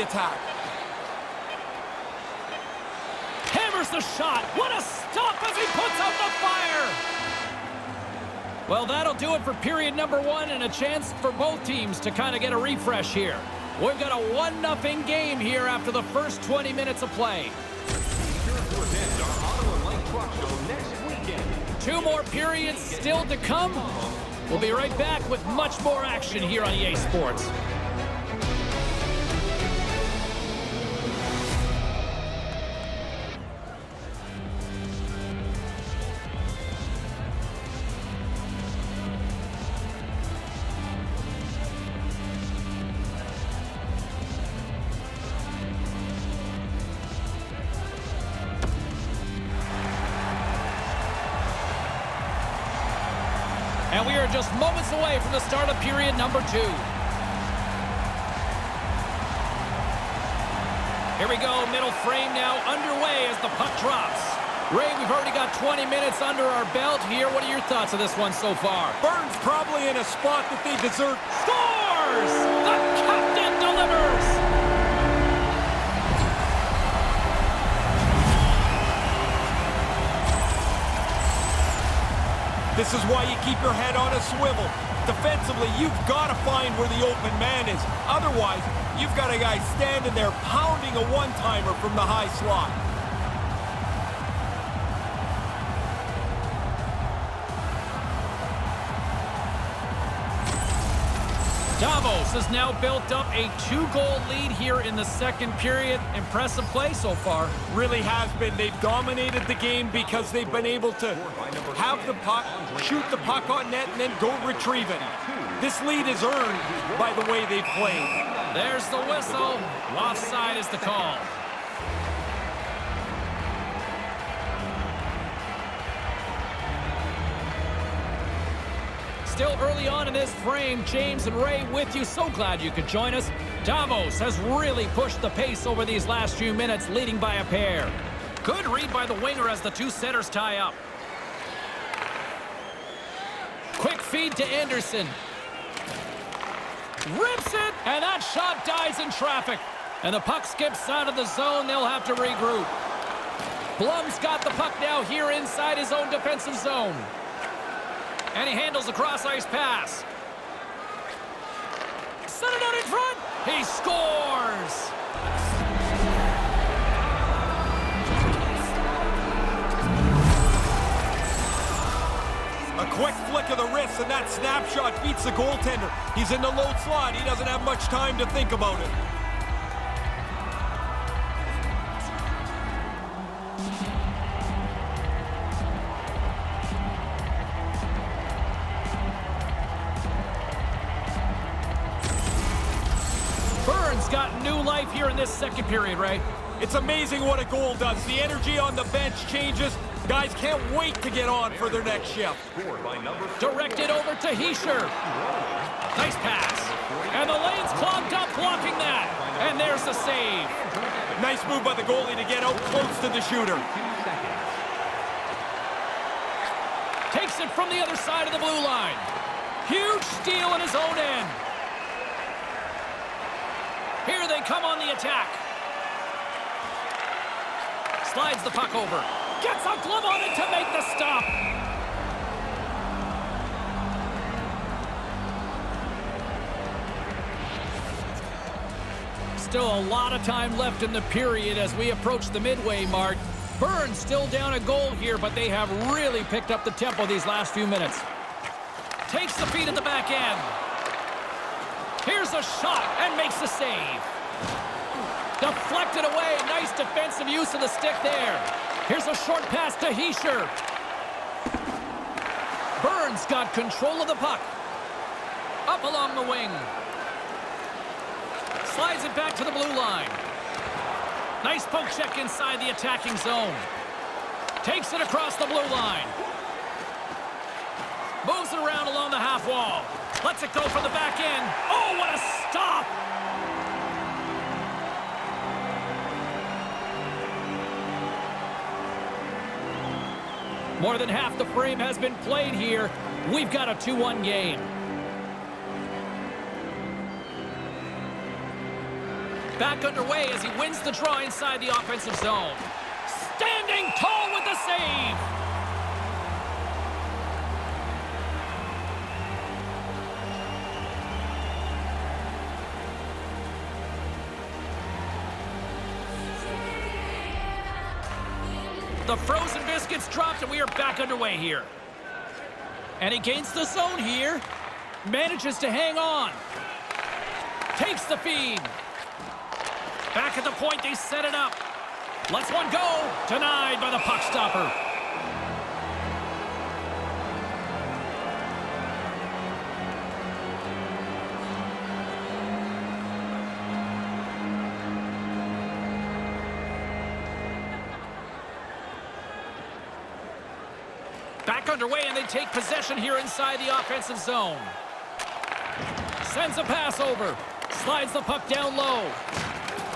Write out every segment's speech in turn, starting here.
attack. Hammers the shot. What a stop as he puts out the fire. Well, that'll do it for period number 1 and a chance for both teams to kind of get a refresh here. We've got a 1-0 game here after the first 20 minutes of play. 2 more periods still to come. We'll be right back with much more action here on EA Sports. And we are just moments away from the start of period number 2. Here we go, middle frame now underway as the puck drops. Ray, we've already got 20 minutes under our belt here. What are your thoughts of this one so far? Bern's probably in a spot that they deserve. Scores! The captain delivers! This is why you keep your head on a swivel. Defensively, you've got to find where the open man is. Otherwise, you've got a guy standing there pounding a one-timer from the high slot. Davos has now built up a 2-goal lead here in the second period. Impressive play so far. Really has been. They've dominated the game because they've been able to have the puck, shoot the puck on net, and then go retrieve it. This lead is earned by the way they've played. There's the whistle. Offside is the call. Still early on in this frame, James and Ray with you. So glad you could join us. Davos has really pushed the pace over these last few minutes, leading by a pair. Good read by the winger as the 2 setters tie up. Quick feed to Anderson. Rips it, and that shot dies in traffic. And the puck skips out of the zone. They'll have to regroup. Blum's got the puck now here inside his own defensive zone. And he handles a cross-ice pass. Set it out in front. He scores. A quick flick of the wrist, and that snapshot beats the goaltender. He's in the low slot. He doesn't have much time to think about it. Bern's got new life here in this second period, Ray. It's amazing what a goal does. The energy on the bench changes. Guys can't wait to get on for their next shift. Directed over to Heischer. Nice pass. And the lane's clogged up blocking that. And there's the save. Nice move by the goalie to get out close to the shooter. Takes it from the other side of the blue line. Huge steal in his own end. Here they come on the attack. Slides the puck over. Gets a glove on it to make the stop. Still a lot of time left in the period as we approach the midway mark. Bern's still down a goal here, but they have really picked up the tempo these last few minutes. Takes the feed at the back end. Here's a shot and makes the save. Deflected away. Nice defensive use of the stick there. Here's a short pass to Heischer. Bern's got control of the puck. Up along the wing. Slides it back to the blue line. Nice poke check inside the attacking zone. Takes it across the blue line. Moves it around along the half wall. Lets it go from the back end. Oh, what a stop! More than half the frame has been played here. We've got a 2-1 game. Back underway as he wins the draw inside the offensive zone. Standing tall with the save. The frozen biscuits dropped, and we are back underway here. And he gains the zone here. Manages to hang on. Takes the feed. Back at the point, they set it up. Lets one go. Denied by the puck stopper. Back underway, and they take possession here inside the offensive zone. Sends a pass over. Slides the puck down low.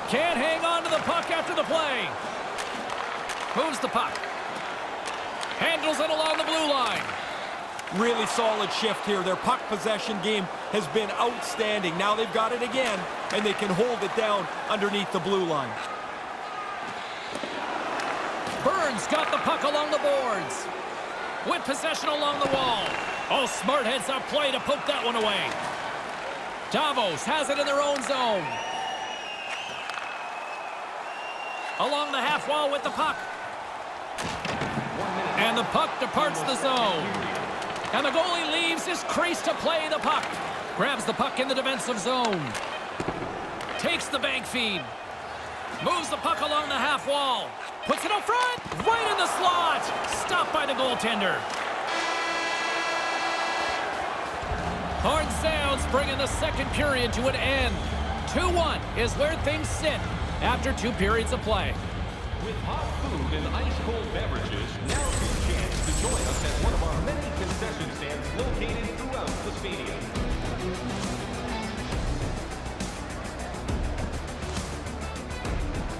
Can't hang on to the puck after the play. Moves the puck. Handles it along the blue line. Really solid shift here. Their puck possession game has been outstanding. Now they've got it again, and they can hold it down underneath the blue line. Bern's got the puck along the boards. With possession along the wall. Oh, smart heads-up play to poke that one away. Davos has it in their own zone. Along the half wall with the puck. And the puck departs the zone. And the goalie leaves his crease to play the puck. Grabs the puck in the defensive zone. Takes the bank feed. Moves the puck along the half wall. Puts it up front. Right in the slot. Stopped by the goaltender. Horn sounds, bringing the second period to an end. 2-1 is where things sit after 2 periods of play. With hot food and ice-cold beverages, now's your chance to join us at one of our many concession stands located throughout the stadium.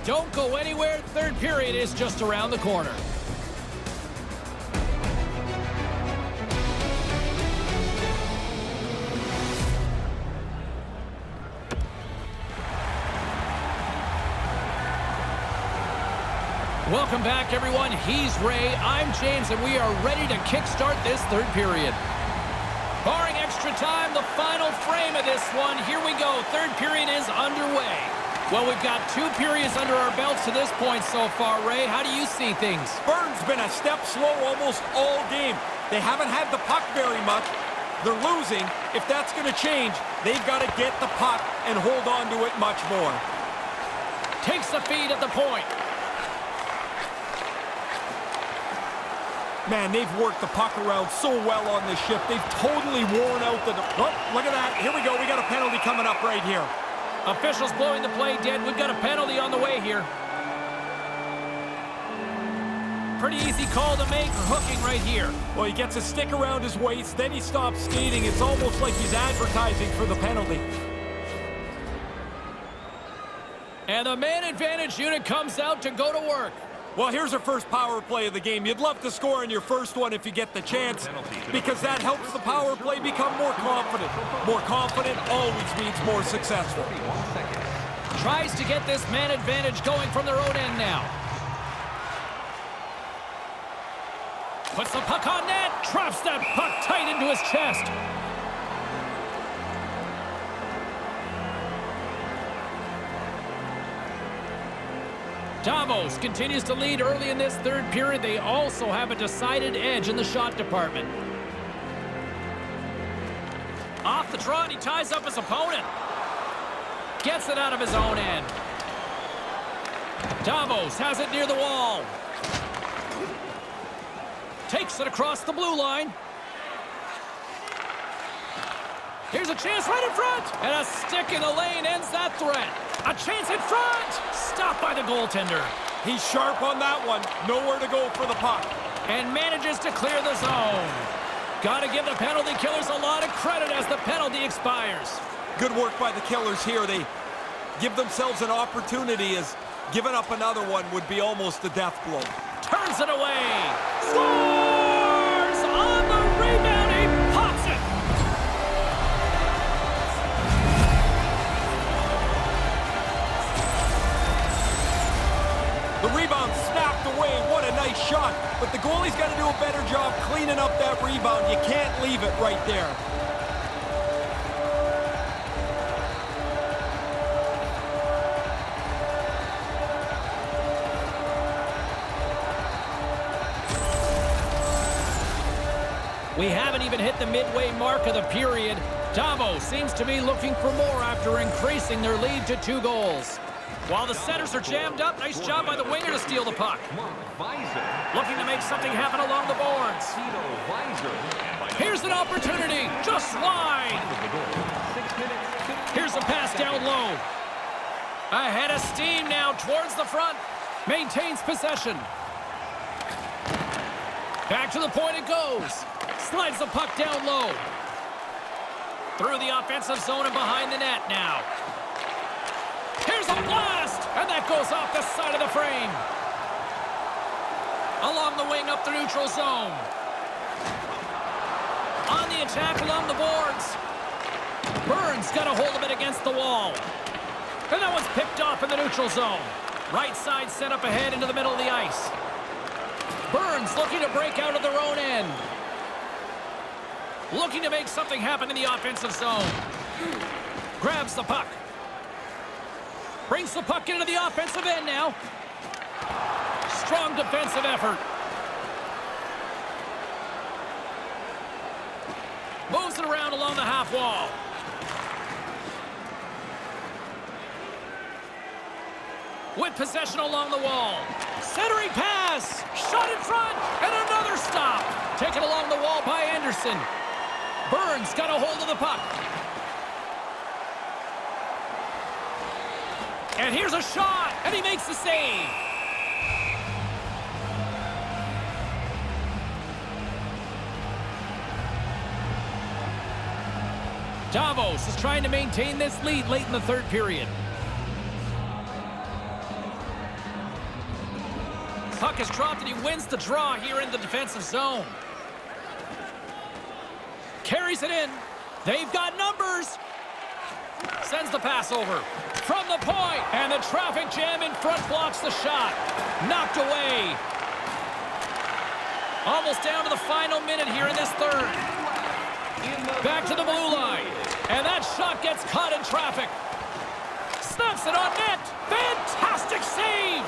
Don't go anywhere. Third period is just around the corner. Welcome back, everyone. He's Ray, I'm James, and we are ready to kickstart this third period. Barring extra time, the final frame of this one. Here we go. Third period is underway. Well, we've got 2 periods under our belts to this point so far. Ray, how do you see things? Bern's been a step slow almost all game. They haven't had the puck very much. They're losing. If that's going to change, they've got to get the puck and hold on to it much more. Takes the feed at the point. Man, they've worked the puck around so well on this shift. They've totally worn out the... Oh, look at that. Here we go. We got a penalty coming up right here. Officials blowing the play dead. We've got a penalty on the way here. Pretty easy call to make, hooking right here. Well, he gets a stick around his waist, then he stops skating. It's almost like he's advertising for the penalty. And the man advantage unit comes out to go to work. Well, here's our first power play of the game. You'd love to score in your first one if you get the chance, because that helps the power play become more confident. More confident always means more successful. Tries to get this man advantage going from their own end now. Puts the puck on net, traps that puck tight into his chest. Davos continues to lead early in this third period. They also have a decided edge in the shot department. Off the trot, he ties up his opponent. Gets it out of his own end. Davos has it near the wall. Takes it across the blue line. Here's a chance right in front. And a stick in the lane ends that threat. A chance in front! Stopped by the goaltender. He's sharp on that one. Nowhere to go for the puck. And manages to clear the zone. Got to give the penalty killers a lot of credit as the penalty expires. Good work by the killers here. They give themselves an opportunity, as giving up another one would be almost a death blow. Turns it away. Scores! On the rebound, he pops it! The rebound snapped away. What a nice shot. But the goalie's got to do a better job cleaning up that rebound. You can't leave it right there. We haven't even hit the midway mark of the period. Davos seems to be looking for more after increasing their lead to 2 goals. While the setters are jammed up, nice job by the winger to steal the puck. Looking to make something happen along the boards. Here's an opportunity, just wide. Here's a pass down low. Ahead of steam now towards the front. Maintains possession. Back to the point it goes. Slides the puck down low. Through the offensive zone and behind the net now. Here's a blast! And that goes off the side of the frame. Along the wing up the neutral zone. On the attack along the boards. Bern's got a hold of it against the wall. And that one's picked off in the neutral zone. Right side set up ahead into the middle of the ice. Bern's looking to break out of their own end. Looking to make something happen in the offensive zone. Grabs the puck. Brings the puck into the offensive end now. Strong defensive effort. Moves it around along the half wall. With possession along the wall. Centering pass. Shot in front. And another stop. Taken along the wall by Anderson. Bern's got a hold of the puck. And here's a shot, and he makes the save. Davos is trying to maintain this lead late in the 3rd period. Puck is dropped, and he wins the draw here in the defensive zone. Carries it in. They've got numbers. Sends the pass over. From the point. And the traffic jam in front blocks the shot. Knocked away. Almost down to the final minute here in this 3rd. Back to the blue line. And that shot gets caught in traffic. Snaps it on net. Fantastic save.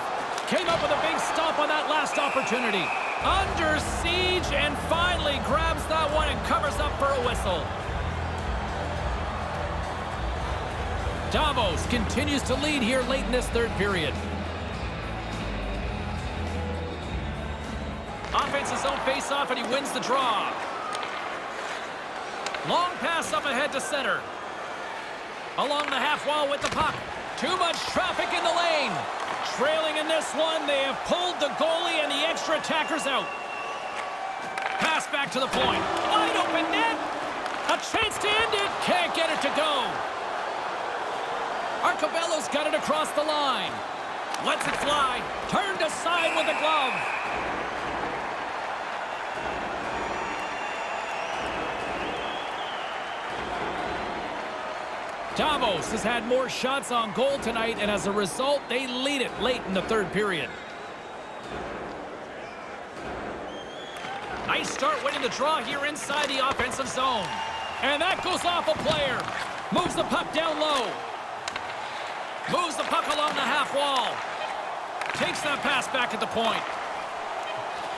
Came up with a big stop on that last opportunity. Under siege and finally grabs that one and covers up for a whistle. Davos continues to lead here late in this 3rd period. Offensive zone face-off and he wins the draw. Long pass up ahead to center. Along the half wall with the puck. Too much traffic in the lane. Trailing in this one, they have pulled the goalie and the extra attackers out. Pass back to the point. Wide open net. A chance to end it. Can't get it to go. Arcobello's got it across the line. Lets it fly. Turned aside with a glove. Davos has had more shots on goal tonight, and as a result, they lead it late in the 3rd period. Nice start winning the draw here inside the offensive zone. And that goes off a player. Moves the puck down low. Moves the puck along the half wall. Takes that pass back at the point.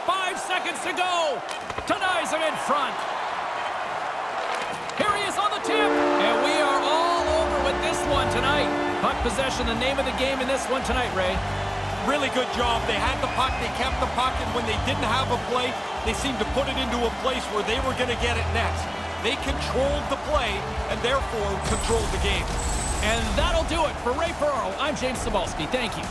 5 seconds to go. Denies him in front. Here he is on the tip. And we are all over with this one tonight. Puck possession, the name of the game in this one tonight, Ray. Really good job. They had the puck, they kept the puck, and when they didn't have a play, they seemed to put it into a place where they were going to get it next. They controlled the play and therefore controlled the game. And that'll do it for Ray Ferraro. I'm James Cebulski. Thank you.